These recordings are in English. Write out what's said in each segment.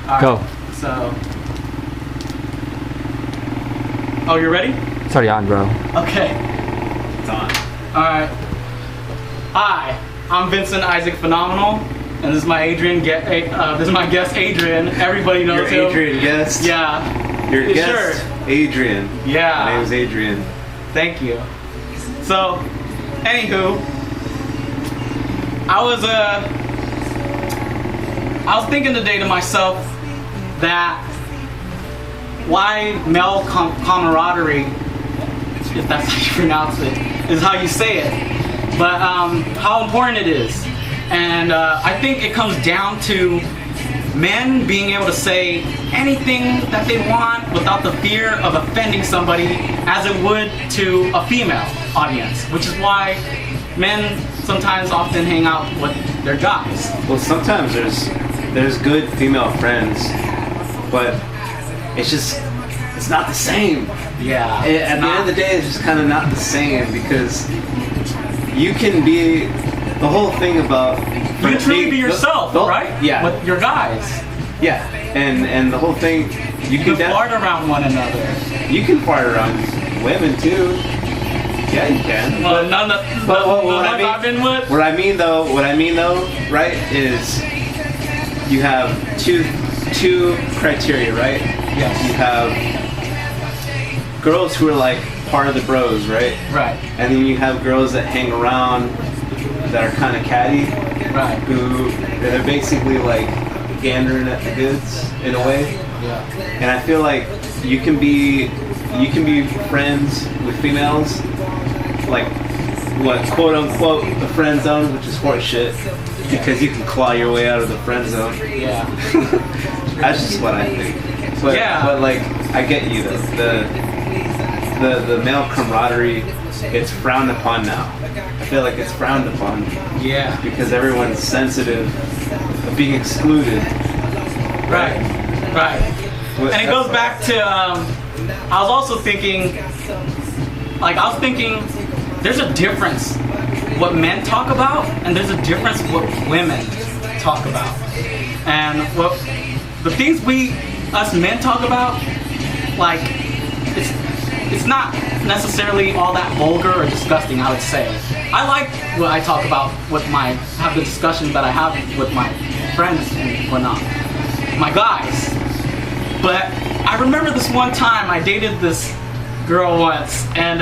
All Go. right, so. Oh, you're ready? It's already on, bro. Okay. It's on. Alright. Hi, I'm Vincent Isaac Phenomenal, and this is my this is my guest Adrian. Everybody knows Your him. Adrian guest? Yeah. Your His guest, shirt. Adrian. Yeah. My name's Adrian. Thank you. So, anywho, I was thinking today to myself that why male camaraderie, if that's how you pronounce it, is how you say it, but how important it is. And I think it comes down to men being able to say anything that they want without the fear of offending somebody as it would to a female audience, which is why men sometimes often hang out with their guys. Well, sometimes there's good female friends, but it's not the same. Yeah. At the end of the day, it's just kind of not the same, because you can be the whole thing about you can truly be yourself, right? Yeah. With your guys. Yeah. And the whole thing, You can flirt around one another. You can flirt around women too. Yeah, you can. Well, none of I've been with. What I mean though, right, is you have two criteria, right? Yes. You have girls who are like part of the bros, right? Right. And then you have girls that hang around that are kind of catty, Right. who they're basically like gandering at the goods in a way. Yeah. And I feel like you can be friends with females, like what quote unquote the friend zone, which is horse shit, because you can claw your way out of the friend zone. Yeah. That's just what I think. But, Yeah. but like I get you though. The male camaraderie, it's frowned upon now. I feel like it's frowned upon Yeah. because everyone's sensitive of being excluded. Right. Right. And it goes back to I was also thinking, there's a difference what men talk about, and there's a difference what women talk about. And what the things us men talk about, like, it's not necessarily all that vulgar or disgusting, I would say. I like what I talk about have the discussions that I have with my friends and whatnot, my guys. But I remember this one time I dated this girl once, and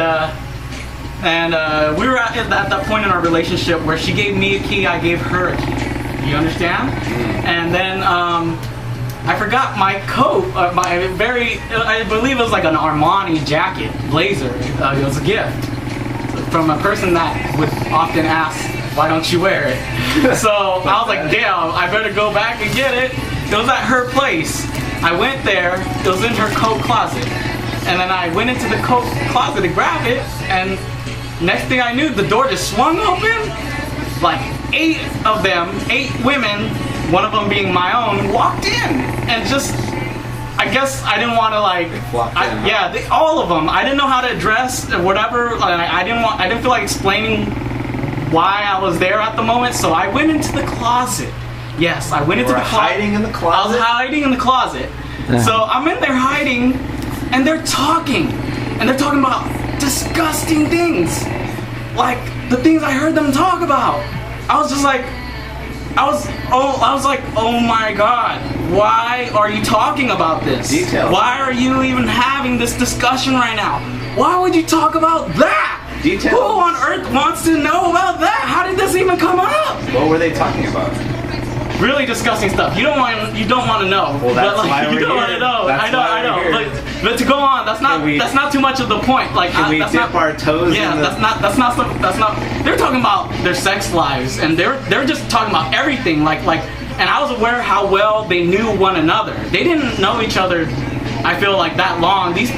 we were at that point in our relationship where she gave me a key, I gave her a key. You understand? And then I forgot my coat, I believe it was like an Armani jacket, blazer. It was a gift from a person that would often ask, why don't you wear it? So I was like, damn, I better go back and get it. It was at her place. I went there, it was in her coat closet. And then I went into the coat closet to grab it, and next thing I knew, the door just swung open. Like 8 women, one of them being my own, walked in. And just, I guess I didn't want to all of them. I didn't know how to dress or whatever. I didn't feel like explaining why I was there at the moment, so I went into the closet. Yes, I went into the closet. Hiding in the closet? I was hiding in the closet. So I'm in there hiding, and they're talking. And they're talking about disgusting things. Like the things I heard them talk about. I was like, oh my God, why are you talking about this? Details. Why are you even having this discussion right now? Why would you talk about that? Details. Who on earth wants to know about that? How did this even come up? What were they talking about? Really disgusting stuff. You don't want to know. Well, that's but, why we're you don't here. want to know. That's I know. why we're here. But to go on, that's not too much of the point. Like, Can we that's dip our toes Yeah, in the... that's not. They're talking about their sex lives, and they're just talking about everything. Like, and I was aware how well they knew one another. They didn't know each other, I feel like, that long. These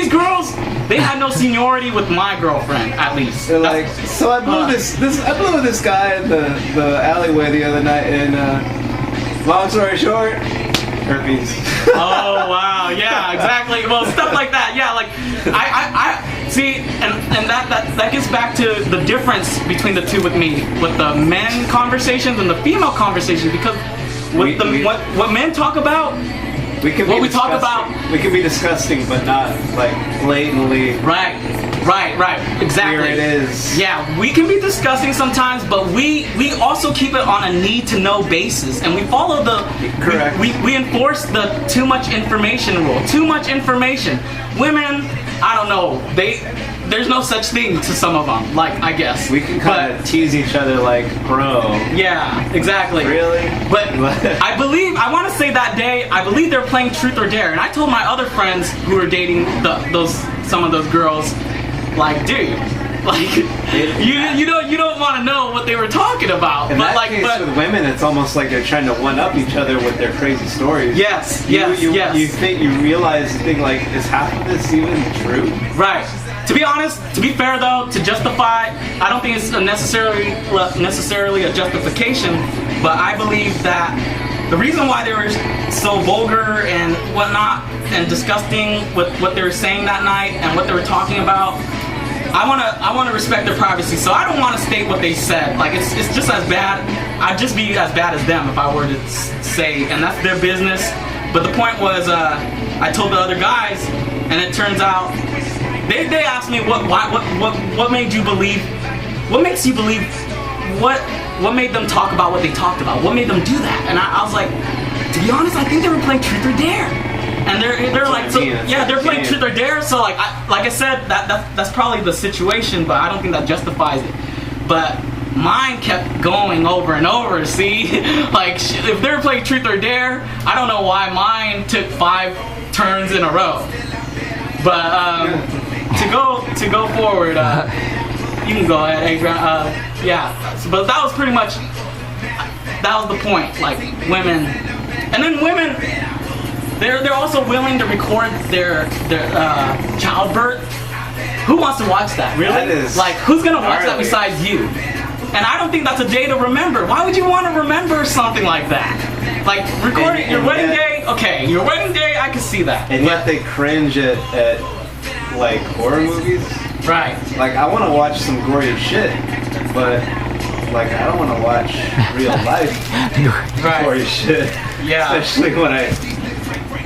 girls, they had no seniority with my girlfriend, at least. They're like, so I blew this guy in the alleyway the other night, and long story short, herpes. Oh wow, yeah, exactly. Well, stuff like that, yeah. Like I see, and that gets back to the difference between the two with me, with the men conversations and the female conversation, because what men talk about. We can What be we talk disgusting. We can be disgusting, but not like blatantly. Right. Exactly. Here it is. Yeah, we can be disgusting sometimes, but we also keep it on a need-to-know basis, and we follow the. Correct. We enforce the too much information rule. Too much information. Women, I don't know. There's no such thing to some of them. Like, I guess We can kind of tease each other like, bro. Yeah, exactly. Really? But I want to say that day, I believe they're playing Truth or Dare, and I told my other friends who were dating some of those girls, like, dude, like, you don't want to know what they were talking about. In that case, with women, it's almost like they're trying to one-up each other with their crazy stories. Yes. You realize, like, is half of this even true? Right. To be honest, to be fair though, to justify, I don't think it's necessarily a justification, but I believe that the reason why they were so vulgar and whatnot and disgusting with what they were saying that night and what they were talking about, I wanna respect their privacy, so I don't want to state what they said. Like, it's just as bad. I'd just be as bad as them if I were to say, and that's their business. But the point was, I told the other guys, and it turns out they asked me what made you believe, what makes you believe, what made them talk about what they talked about, what made them do that, and I was like, to be honest, I think they were playing Truth or Dare. And they're like, so, yeah, they're playing Truth or Dare. So like I said, that's probably the situation, but I don't think that justifies it. But mine kept going over and over. See, like if they're playing Truth or Dare, I don't know why mine took 5 turns in a row. But to go forward, you can go ahead, Adrian. Yeah, but that was pretty much the point. Like women, and then women. They're also willing to record their childbirth. Who wants to watch that? Really? That is like, who's gonna watch that gnarly. besides you? And I don't think that's a day to remember. Why would you want to remember something like that? Like recording your wedding day. Okay, your wedding day, I can see that. And yet they cringe at like horror movies. Right. Like I want to watch some gory shit, but like I don't want to watch real life gory shit. Yeah. Especially when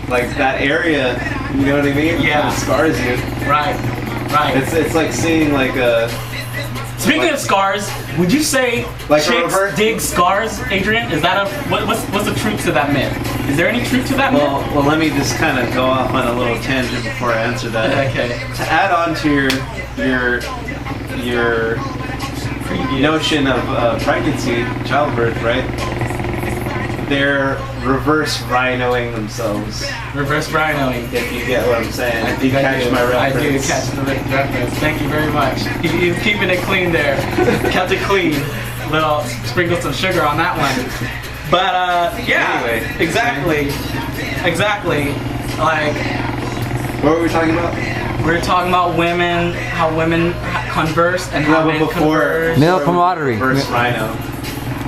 like that area, you know what I mean? Yeah. It scars you. Right. It's like seeing like a. Speaking of scars, would you say Like a chicks reverse- dig scars, Adrian? Is that what's the truth to that myth? Is there any truth to that myth? Well, let me just kind of go off on a little tangent before I answer that. Okay. To add on to your notion of pregnancy, childbirth, right? They're reverse rhinoing themselves. Reverse rhinoing. If you get what I'm saying. I If you think catch my I reference. do catch the reference. Thank you very much. He's keeping it clean there. Kept it clean. Little sprinkle some sugar on that one. But yeah, Anyway. exactly. Like What were we talking about? we're talking about women, how women converse and how men converse. Male camaraderie. Reverse rhino.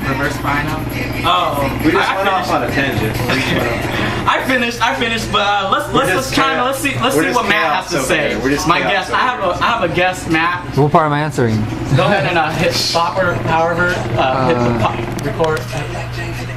Reverse rhino. Oh, We just I went off finished. on a tangent. I finished, but let's see what Matt has to say. We're just my chaos guest. over I have a guest, Matt. What part am I answering? Go ahead and hit stop or however hit the record.